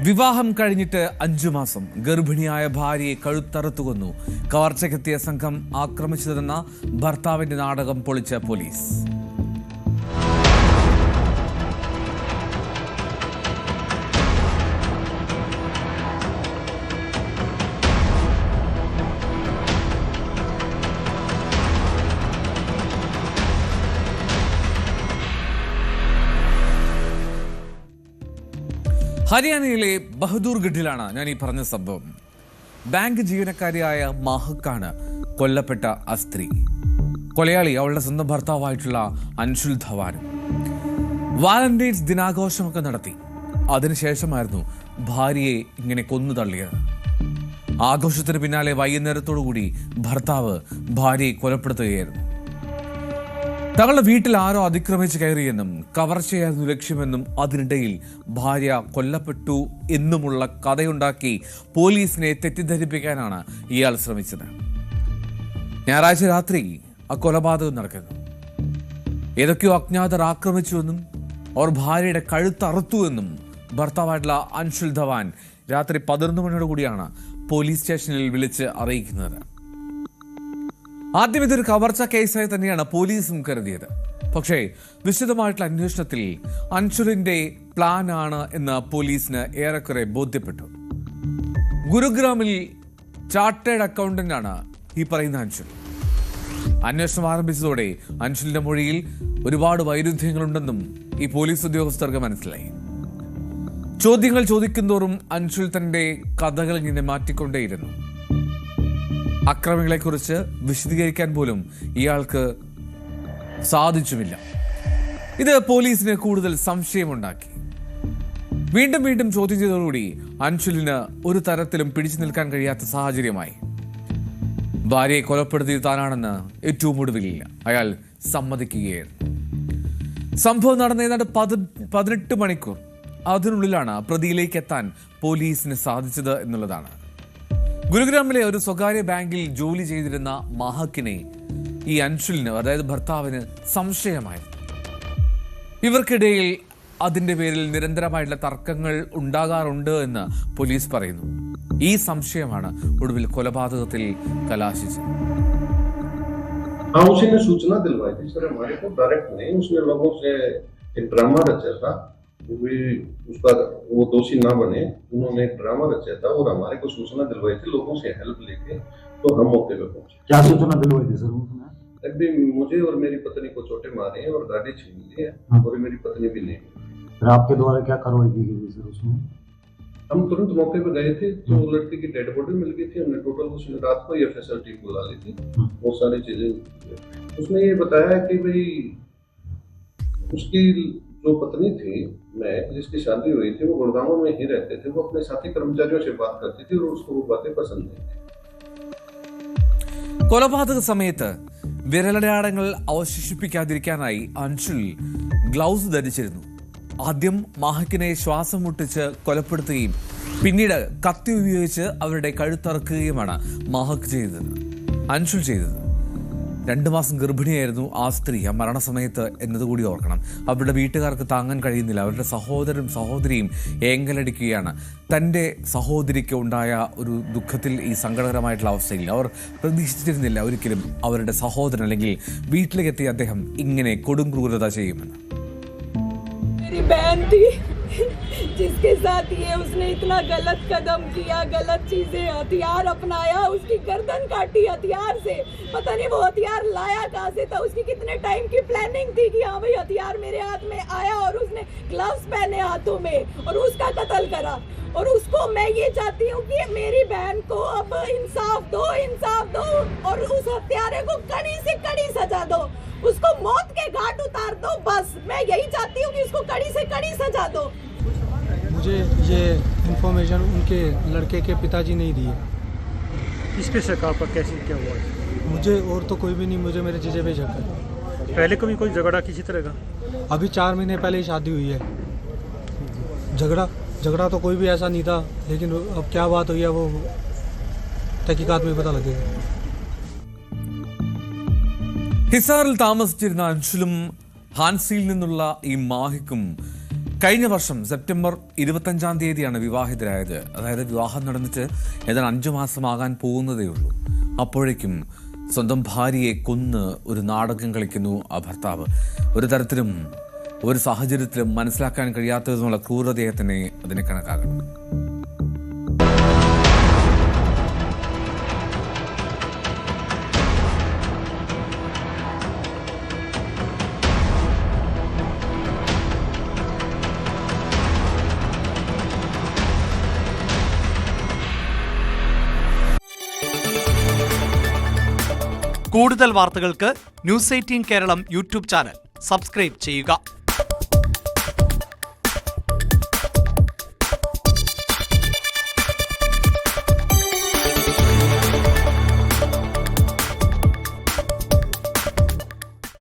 വിവാഹം കഴിഞ്ഞിട്ട് 5 മാസം ഗർഭിണിയായ ഭാര്യയെ കഴുത്തറുത്തു കൊന്നു. കവർച്ചയ്ക്കെത്തിയ സംഘം ആക്രമിച്ചതെന്ന ഭർത്താവിന്റെ നാടകം പൊളിച്ച പോലീസ്. ഹരിയാനയിലെ ബഹദൂർഗഡിലാണ് ഞാൻ ഈ പറഞ്ഞ സംഭവം. ബാങ്ക് ജീവനക്കാരിയായ മാഹക്കാണ് കൊല്ലപ്പെട്ട ആ സ്ത്രീ. കൊലയാളി അവളുടെ സ്വന്തം ഭർത്താവായിട്ടുള്ള അൻഷുൽ ധവാൻ. വാലന്റൈൻസ് ദിനാഘോഷമൊക്കെ നടത്തി. അതിനുശേഷമായിരുന്നു ഭാര്യയെ ഇങ്ങനെ കൊന്നു തള്ളിയത്. ആഘോഷത്തിന് പിന്നാലെ വൈകുന്നേരത്തോടുകൂടി ഭർത്താവ് ഭാര്യയെ കൊലപ്പെടുത്തുകയായിരുന്നു. തങ്ങളുടെ വീട്ടിൽ ആരോ അതിക്രമിച്ച് കയറിയെന്നും കവർച്ചയായിരുന്നു ലക്ഷ്യമെന്നും അതിനിടയിൽ ഭാര്യ കൊല്ലപ്പെട്ടു എന്നുമുള്ള കഥയുണ്ടാക്കി പോലീസിനെ തെറ്റിദ്ധരിപ്പിക്കാനാണ് ഇയാൾ ശ്രമിച്ചത്. ഞായറാഴ്ച രാത്രി ആ കൊലപാതകം നടക്കുന്നു. ഏതൊക്കെയോ അജ്ഞാതർ ആക്രമിച്ചുവെന്നും അവർ ഭാര്യയുടെ കഴുത്തറുത്തുവെന്നും ഭർത്താവായിട്ടുള്ള അൻഷുൽ ധവാൻ രാത്രി 11 മണിയോട് കൂടിയാണ് പോലീസ് സ്റ്റേഷനിൽ വിളിച്ച് അറിയിക്കുന്നത്. ആദ്യം ഇതൊരു കവർച്ച കേസായി തന്നെയാണ് പോലീസും കരുതിയത്. പക്ഷേ വിശദമായിട്ടുള്ള അന്വേഷണത്തിൽ അൻഷുലിന്റെ പ്ലാൻ ആണ് എന്ന് പോലീസിന് ഏറെക്കുറെ ബോധ്യപ്പെട്ടു. ഗുരുഗ്രാമിൽ ചാർട്ടേഡ് അക്കൗണ്ടന്റ് ആണ് ഈ പറയുന്ന അൻഷുൽ. അന്വേഷണം ആരംഭിച്ചതോടെ അൻഷുലിന്റെ മൊഴിയിൽ ഒരുപാട് വൈരുദ്ധ്യങ്ങളുണ്ടെന്നും ഈ പോലീസ് ഉദ്യോഗസ്ഥർക്ക് മനസ്സിലായി. ചോദ്യങ്ങൾ ചോദിക്കുന്തോറും അൻഷുൽ തന്റെ കഥകൾ ഇങ്ങനെ മാറ്റിക്കൊണ്ടേയിരുന്നു. അക്രമികളെക്കുറിച്ച് വിശദീകരിക്കാൻ പോലും ഇയാൾക്ക് സാധിച്ചുമില്ല. ഇത് പോലീസിന് കൂടുതൽ സംശയമുണ്ടാക്കി. വീണ്ടും വീണ്ടും ചോദ്യം ചെയ്തതോടുകൂടി അൻഷുലിന് ഒരു തരത്തിലും പിടിച്ചു നിൽക്കാൻ കഴിയാത്ത സാഹചര്യമായി. ഭാര്യയെ കൊലപ്പെടുത്തിയത് താനാണെന്ന് ഏറ്റവും ഒടുവിൽ അയാൾ സമ്മതിക്കുകയായിരുന്നു. സംഭവം നടന്ന ഏതാണ്ട് 18 മണിക്കൂർ അതിനുള്ളിലാണ് പ്രതിയിലേക്ക് എത്താൻ പോലീസിന് സാധിച്ചത് എന്നുള്ളതാണ്. ഗുരുഗ്രാമിലെ ഒരു സ്വകാര്യ ബാങ്കിൽ ജോലി ചെയ്തിരുന്ന മാഹക്കിനെ ഈ അൻഷുലിന്, അതായത് ഭർത്താവിന്, സംശയമായിരുന്നു. ഇവർക്കിടയിൽ അതിന്റെ പേരിൽ നിരന്തരമായിട്ടുള്ള തർക്കങ്ങൾ ഉണ്ടാകാറുണ്ട് എന്ന് പോലീസ് പറയുന്നു. ഈ സംശയമാണ് ഒടുവിൽ കൊലപാതകത്തിൽ कलाशिച്ചത്. उसी ने सूचना दिलवाई थी सर, हमारे को डायरेक्ट नहीं, उसने लोगों से एक ड्रामा रचा था, उसका वो दोषी ना बने, उन्होंने एक ड्रामा रचा था और हमारे को सूचना दिलवाई थी लोगों से हेल्प लेके, तो हम मौके पे पहुंचे। क्या सूचना दिलवाई थी सर उसने? अभी मुझे और मेरी पत्नी को चोटें मारी हैं और गाड़ी छीन ली है और मेरी पत्नी भी नहीं। फिर आपके द्वारा क्या कार्रवाई की गई सर उसमें? हम तुरंत मौके पे गए थे, तो लड़की की डेड बॉडी मिल गई थी। हमने टोटल उसने रात को एफएसएल टीम बुला ली थी, बहुत सारी चीजें। उसने ये बताया कि भाई उसकी जो पत्नी थी, मैं जिसकी शादी हुई थी, वो गुड़गांव में ही रहते थे। वो अपने साथी कर्मचारियों से बात करती थी और उसको वो बातें पसंद नहीं थी. കൊലപാതക സമയത്ത് വിരലടയാളങ്ങൾ അവശേഷിപ്പിക്കാതിരിക്കാനായി അൻഷുൽ ഗ്ലൗസ് ധരിച്ചിരുന്നു. ആദ്യം മാഹക്കിനെ ശ്വാസം മുട്ടിച്ച് കൊലപ്പെടുത്തുകയും പിന്നീട് കത്തി ഉപയോഗിച്ച് അവരുടെ കഴുത്തറക്കുകയുമാണ് മാഹക്ക് ചെയ്തത്, അൻഷുൽ ചെയ്തത്. 2 മാസം ഗർഭിണിയായിരുന്നു ആ സ്ത്രീ ആ മരണസമയത്ത് എന്നതുകൂടി ഓർക്കണം. അവരുടെ വീട്ടുകാർക്ക് താങ്ങാൻ കഴിയുന്നില്ല. അവരുടെ സഹോദരനും സഹോദരിയും ഏങ്കലടിക്കുകയാണ്. തൻ്റെ സഹോദരിക്ക് ഉണ്ടായ ഒരു ദുഃഖത്തിൽ, ഈ സങ്കടകരമായിട്ടുള്ള അവസ്ഥയിൽ അവർ പ്രതീക്ഷിച്ചിരുന്നില്ല ഒരിക്കലും അവരുടെ സഹോദരൻ അല്ലെങ്കിൽ വീട്ടിലേക്ക് എത്തിയ അദ്ദേഹം ഇങ്ങനെ കൊടും ക്രൂരത ചെയ്യുമെന്ന്. बहन थी जिसके साथ ये उसने इतना गलत कदम किया, गलत चीजें, हथियार अपनाया, उसकी गर्दन काटी हथियार से। पता नहीं वो हथियार लाया कहाँ से था, उसकी कितने टाइम की प्लानिंग थी कि हाँ भाई हथियार मेरे हाथ में आया और उसने ग्लव्स पहने हाथों में और उसका कत्ल करा। और उसको मैं ये चाहती हूँ कि मेरी बहन को अब इंसाफ दो और उस हत्यारे को कड़ी से कड़ी सजा दो, उसको मौत के घाट उतार दो। बस मैं यही चाहती हूँ कि उसको कड़ी से कड़ी सजा दो। मुझे ये इन्फॉर्मेशन उनके लड़के के पिताजी ने ही दी है। किसके शक पर कैसे क्या हुआ? मुझे और तो कोई भी नहीं, मुझे मेरे जीजे पे शक है। पहले कभी कोई झगड़ा किसी तरह का? अभी 4 महीने पहले ही शादी हुई है। झगड़ा तो कोई भी ऐसा नहीं था, लेकिन अब क्या बात हुई है वो तहकीकात में पता लगेगा। ഹിസാറിൽ താമസിച്ചിരുന്ന അൻഷുലും ഹാൻസിയിൽ നിന്നുള്ള ഈ മാഹിക്കും കഴിഞ്ഞ വർഷം സെപ്റ്റംബർ 25-ാം തീയതിയാണ് വിവാഹിതരായത്. അതായത് വിവാഹം നടന്നിട്ട് ഏതാണ്ട് 5 മാസമാകാൻ പോകുന്നതേ ഉള്ളൂ. അപ്പോഴേക്കും സ്വന്തം ഭാര്യയെ കൊന്ന് ഒരു നാടകം കളിക്കുന്നു ആ ഭർത്താവ്. ഒരു തരത്തിലും ഒരു സാഹചര്യത്തിലും മനസ്സിലാക്കാൻ കഴിയാത്തതെന്നുള്ള ക്രൂരതയെ തന്നെ അതിനെ കണക്കാക്കണം. കൂടുതൽ വാർത്തകൾക്ക് news 18 Keralam YouTube channel subscribe ചെയ്യുക.